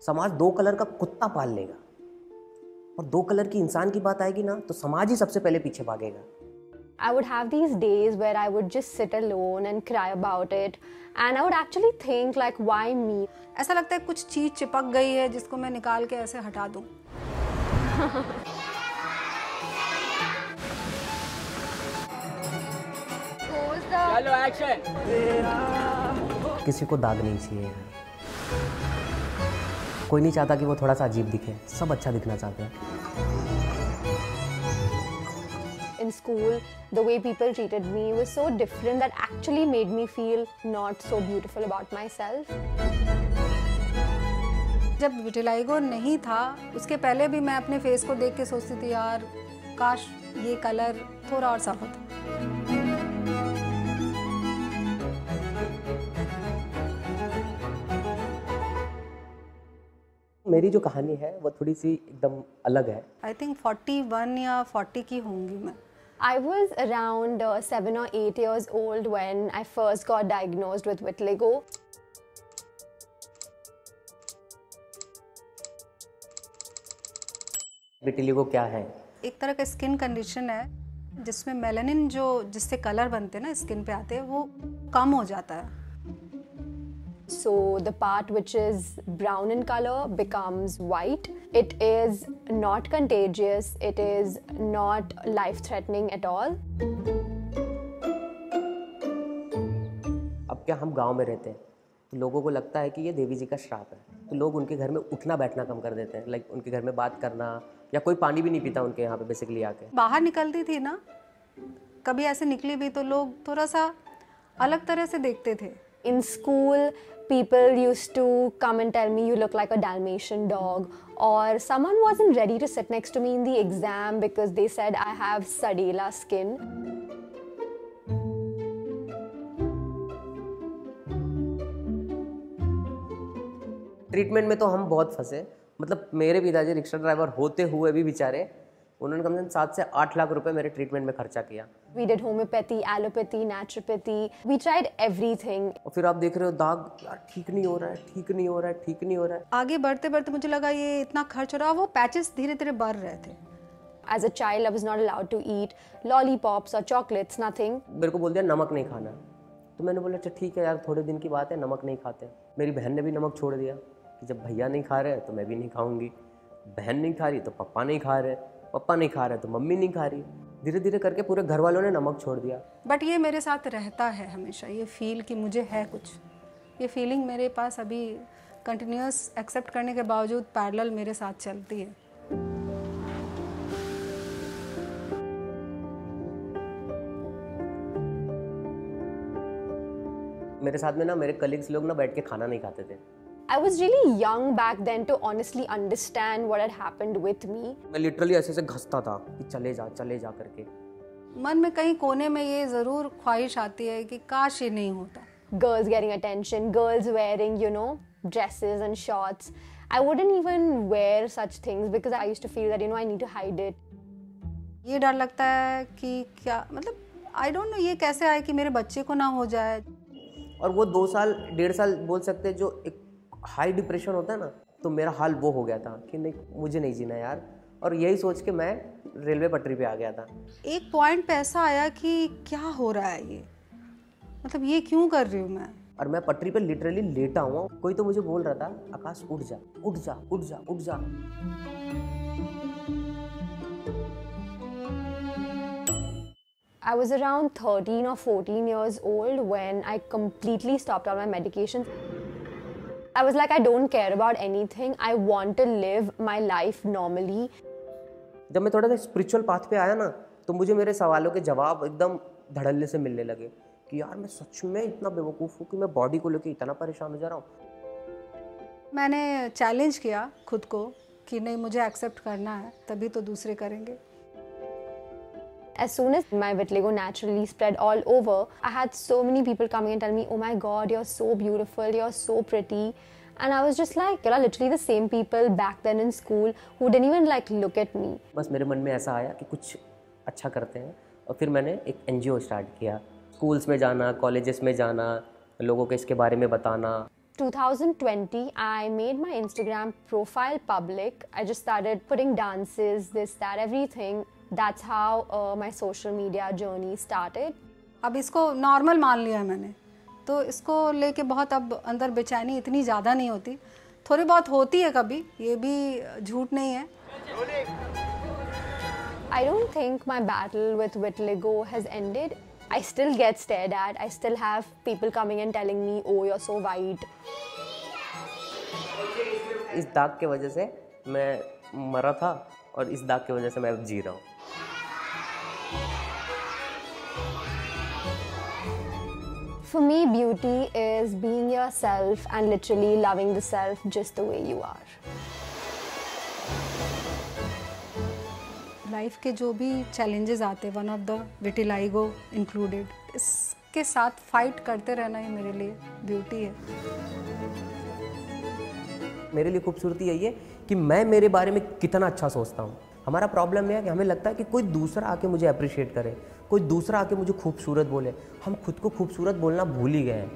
समाज 2 कलर का कुत्ता पाल लेगा और 2 कलर की इंसान की बात आएगी ना तो समाज ही सबसे पहले पीछे भागेगा। I would have these days where I would just sit alone and cry about it, and I would actually think like, why me? ऐसा लगता है कुछ चीज चिपक गई है जिसको मैं निकाल के ऐसे हटा दूं। चलो एक्शन। किसी को दाग नहीं चाहिए। कोई नहीं चाहता कि वो थोड़ा सा अजीब दिखे, सब अच्छा दिखना चाहते हैं। In school, the way people treated me was so different that actually made me feel not so beautiful about myself. जब विटिलाइगो नहीं था उसके पहले भी मैं अपने फेस को देख के सोचती थी यार काश ये कलर थोड़ा और साफ होता। मेरी जो कहानी है वो थोड़ी सी एकदम अलग है। आई थिंक 41 या 40 की होंगी मैं। I was around 7 or 8 years old when I first got diagnosed with vitiligo. Vitiligo क्या है? एक तरह का स्किन कंडीशन है जिसमें मेलानिन जो जिससे कलर बनते हैं ना स्किन पे आते हैं वो कम हो जाता है। So the part which is brown in color becomes white. It is not contagious. It is not life-threatening at all. अब क्या हम गांव में रहते हैं तो लोगों को लगता है कि ये देवी जी का श्राप है, तो लोग उनके घर में उठना बैठना कम कर देते हैं। लाइक उनके घर में बात करना, या कोई पानी भी नहीं पीता उनके यहाँ पे बेसिकली आके। बाहर निकलती थी ना, कभी ऐसे निकली भी तो लोग थोड़ा सा अलग तरह से देखते थे। In school, people used to come and tell me you look like a Dalmatian dog, or someone wasn't ready to sit next to me in the exam because they said I have Sadela skin. Treatment में तो हम बहुत फंसे। मतलब मेरे पिताजी rickshaw driver होते हुए भी बेचारे, उन्होंने कम से कम 7 से 8 लाख रुपए मेरे ट्रीटमेंट में खर्चा किया। We did homeopathy, allopathy, naturopathy. We tried everything. और फिर आप देख रहे हो दाग यार ठीक नहीं हो रहा है, ठीक नहीं हो रहा है, ठीक नहीं हो रहा है। आगे बढ़ते बढ़ते मुझे लगा ये इतना खर्च हो रहा, वो पैचेस धीरे धीरे बढ़ रहे थे। As a child, I was not allowed to eat lollipops or chocolates, nothing. मेरे को बोल दिया नमक नहीं खाना, तो मैंने बोला अच्छा ठीक है यार, थोड़े दिन की बात है, नमक नहीं खाते। मेरी बहन ने भी नमक छोड़ दिया कि जब भैया नहीं खा रहे तो मैं भी नहीं खाऊंगी, बहन नहीं खा रही तो पापा नहीं खा रहे, पापा नहीं खा रहे तो मम्मी नहीं खा रही। धीरे धीरे करके पूरे घर वालों ने नमक छोड़ दिया। बट ये मेरे साथ रहता है हमेशा, ये फील कि मुझे है कुछ। ये फीलिंग मेरे पास अभी कंटिन्यूस एक्सेप्ट करने के बावजूद पैरेलल मेरे साथ चलती है। मेरे साथ में ना मेरे कलीग्स लोग ना बैठ के खाना नहीं खाते थे। I was really young back then to honestly understand what had happened with me. मैं लिटरली ऐसे से घसता था कि चले जा करके। मन में कहीं कोने में ये ज़रूर ख्वाहिश आती है कि काश ये नहीं होता। Girls getting attention, girls wearing, you know, dresses and shorts. I wouldn't even wear such things because I used to feel that, you know, I need to hide it. ये डर लगता है कि क्या मतलब आई डोंट नो ये कैसे आए कि मेरे बच्चे को ना हो जाए। और वो 2 साल 1.5 साल बोल सकते हैं जो एक हाई डिप्रेशन होता है ना, तो मेरा हाल वो हो गया था कि नहीं मुझे नहीं जीना यार। और यही सोच के मैं रेलवे पटरी पे आ गया था। एक पॉइंट पे ऐसा आया कि क्या हो रहा है ये, मतलब ये क्यों कर रही हूँ मैं। और मैं पटरी पे लिटरली लेटा हुआ, कोई तो मुझे बोल रहा था आकाश उठ जा उठ जा उठ जा उठ जा। I was around 13 or 14 years old when I completely stopped all my medications. I was like, I don't care about anything. I want to live my life normally. जब मैं थोड़ा सा स्पिरिचुअल पाथ पे आया ना, तो मुझे मेरे सवालों के जवाब एकदम धड़ल्ले से मिलने लगे कि यार मैं सच में इतना बेवकूफ़ हूँ कि मैं बॉडी को लेके इतना परेशान हो जा रहा हूँ। मैंने चैलेंज किया खुद को कि नहीं मुझे एक्सेप्ट करना है, तभी तो दूसरे करेंगे। As soon as my vitiligo naturally spread all over, I had so many people coming and telling me, oh my God, you're so beautiful, you're so pretty. And I was just like, there are literally the same people back then in school who didn't even like look at me. बस मेरे मन में ऐसा आया कि कुछ अच्छा करते हैं, और फिर मैंने एक NGO स्टार्ट किया। स्कूल्स में जाना, कॉलेजेस में जाना, लोगों को इसके बारे में बताना। 2020, I made my Instagram profile public. I just started putting dances, this, that, everything. That's how my social media journey started. अब इसको नॉर्मल मान लिया है मैंने, तो इसको लेके बहुत अब अंदर बेचैनी इतनी ज़्यादा नहीं होती, थोड़ी बहुत होती है कभी, ये भी झूठ नहीं है. I don't think my battle with vitiligo has ended. I still get stared at. I still have people coming and telling me, oh, you're so white. इस दाग के वजह से मैं मरा था और इस दाग की वजह से मैं अब जी रहा हूँ. For me, beauty is being yourself and literally loving the self just the way you are. Life के जो भी चैलेंजेस आते, one of the vitiligo included, इसके साथ फाइट करते रहना ही मेरे लिए ब्यूटी है. मेरे लिए खूबसूरती यही है कि मैं मेरे बारे में कितना अच्छा सोचता हूँ. हमारा प्रॉब्लम यह है कि हमें लगता है कि कोई दूसरा आके मुझे अप्रिशिएट करे, कोई दूसरा आके मुझे खूबसूरत बोले. हम खुद को खूबसूरत बोलना भूल ही गए हैं.